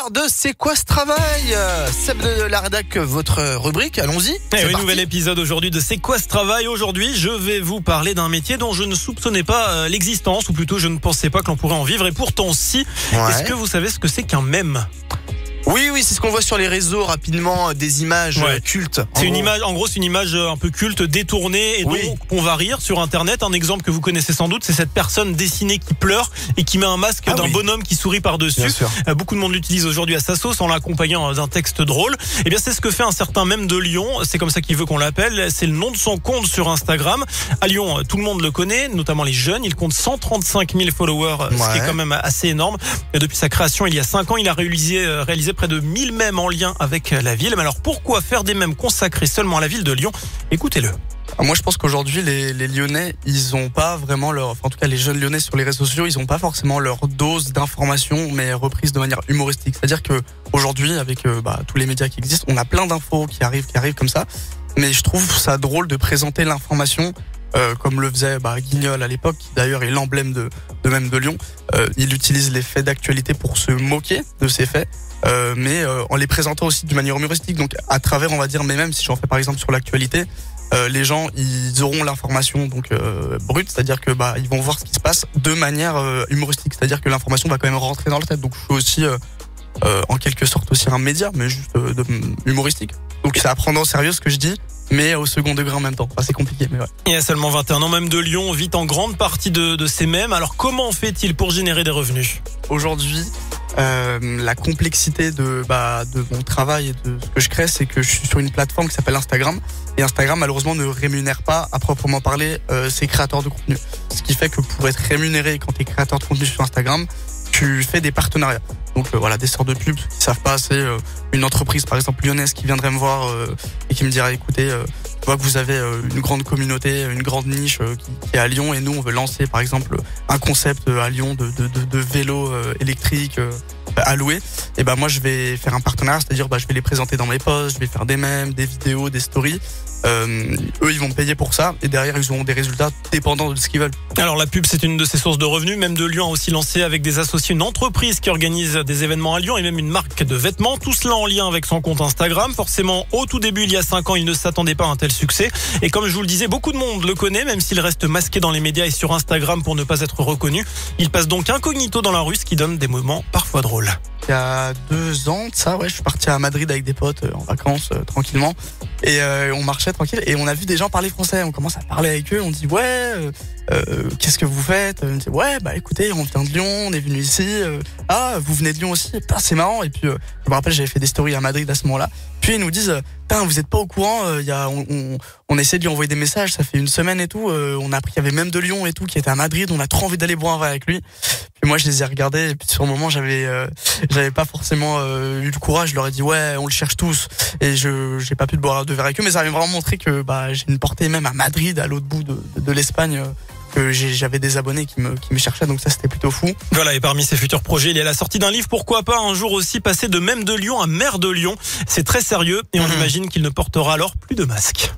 l'heure de C'est quoi ce travail? Seb de la rédac, votre rubrique, allons-y. Oui, nouvel épisode aujourd'hui de C'est quoi ce travail? Aujourd'hui, je vais vous parler d'un métier dont je ne soupçonnais pas l'existence, ou plutôt je ne pensais pas que l'on pourrait en vivre, et pourtant si. Ouais. Est-ce que vous savez ce que c'est qu'un mème? Oui, c'est ce qu'on voit sur les réseaux rapidement, des images cultes. C'est une image, en gros, c'est une image un peu culte, détournée, et dont on va rire sur Internet. Un exemple que vous connaissez sans doute, c'est cette personne dessinée qui pleure et qui met un masque d'un bonhomme qui sourit par-dessus. Beaucoup de monde l'utilise aujourd'hui à sa sauce en l'accompagnant d'un texte drôle. Eh bien, c'est ce que fait un certain mème de Lyon. C'est comme ça qu'il veut qu'on l'appelle. C'est le nom de son compte sur Instagram. À Lyon, tout le monde le connaît, notamment les jeunes. Il compte 135 000 followers, ce qui est quand même assez énorme. Et depuis sa création, il y a 5 ans, il a réalisé près de 1000 mèmes en lien avec la ville. Mais alors pourquoi faire des mèmes consacrés seulement à la ville de Lyon? Écoutez-le. Moi, je pense qu'aujourd'hui, les Lyonnais, ils ont pas vraiment en tout cas, les jeunes Lyonnais sur les réseaux sociaux, ils ont pas forcément leur dose d'informations, mais reprise de manière humoristique. C'est-à-dire que aujourd'hui, avec tous les médias qui existent, on a plein d'infos qui arrivent comme ça. Mais je trouve ça drôle de présenter l'information comme le faisait Guignol à l'époque, qui d'ailleurs est l'emblème de même de Lyon. Il utilise les faits d'actualité pour se moquer de ces faits, mais en les présentant aussi d'une manière humoristique. Donc à travers, on va dire, mais même si j'en fais par exemple sur l'actualité, les gens ils auront l'information donc brute, c'est-à-dire que ils vont voir ce qui se passe de manière humoristique, c'est-à-dire que l'information va quand même rentrer dans la tête. Donc je suis aussi en quelque sorte aussi un média, mais juste humoristique. Donc c'est à prendre au sérieux ce que je dis, mais au second degré en même temps. C'est compliqué, mais ouais. Il y a seulement 21 ans, même de Lyon vit en grande partie de ces mèmes. Alors comment fait-il pour générer des revenus? Aujourd'hui, la complexité de mon travail et de ce que je crée, c'est que je suis sur une plateforme qui s'appelle Instagram. Et Instagram, malheureusement, ne rémunère pas, à proprement parler, ses créateurs de contenu. Ce qui fait que pour être rémunéré quand tu es créateur de contenu sur Instagram, tu fais des partenariats. Donc des sortes de pubs qui savent pas, c'est une entreprise par exemple lyonnaise qui viendrait me voir et qui me dirait écoutez, je vois que vous avez une grande communauté, une grande niche qui est à Lyon, et nous on veut lancer par exemple un concept à Lyon de vélo électrique à louer. Et moi je vais faire un partenariat, c'est-à-dire je vais les présenter dans mes posts, je vais faire des mèmes, des vidéos, des stories. Eux ils vont me payer pour ça, et derrière ils auront des résultats dépendants de ce qu'ils veulent. Alors la pub, c'est une de ses sources de revenus. Même de Lyon a aussi lancé avec des associés une entreprise qui organise des événements à Lyon, et même une marque de vêtements, tout cela en lien avec son compte Instagram. Forcément, au tout début, il y a 5 ans, il ne s'attendait pas à un tel succès, et comme je vous le disais, beaucoup de monde le connaît, même s'il reste masqué dans les médias et sur Instagram pour ne pas être reconnu. Il passe donc incognito dans la rue, ce qui donne des moments parfois drôles. Il y a 2 ans de ça, je suis parti à Madrid avec des potes en vacances tranquillement, et on marchait tranquille et on a vu des gens parler français. On commence à parler avec eux, on dit qu'est-ce que vous faites? On dit écoutez, on vient de Lyon, on est venu ici. Vous venez de Lyon aussi? C'est marrant. Et puis je me rappelle, j'avais fait des stories à Madrid à ce moment-là. Puis ils nous disent vous êtes pas au courant, on essaie de lui envoyer des messages, ça fait une semaine et tout, on a appris qu'il y avait même de Lyon et tout qui était à Madrid, on a trop envie d'aller boire un verre avec lui. Puis moi je les ai regardés, et puis sur le moment j'avais pas forcément eu le courage, je leur ai dit on le cherche tous, et j'ai pas pu boire de verre avec eux, mais ça m'a vraiment montré que j'ai une portée même à Madrid, à l'autre bout de l'Espagne, que j'avais des abonnés qui me cherchaient, donc ça c'était plutôt fou. Voilà, et parmi ses futurs projets, il y a la sortie d'un livre, pourquoi pas un jour aussi passer de mème de Lyon à maire de Lyon. C'est très sérieux, et on imagine qu'il ne portera alors plus de masque.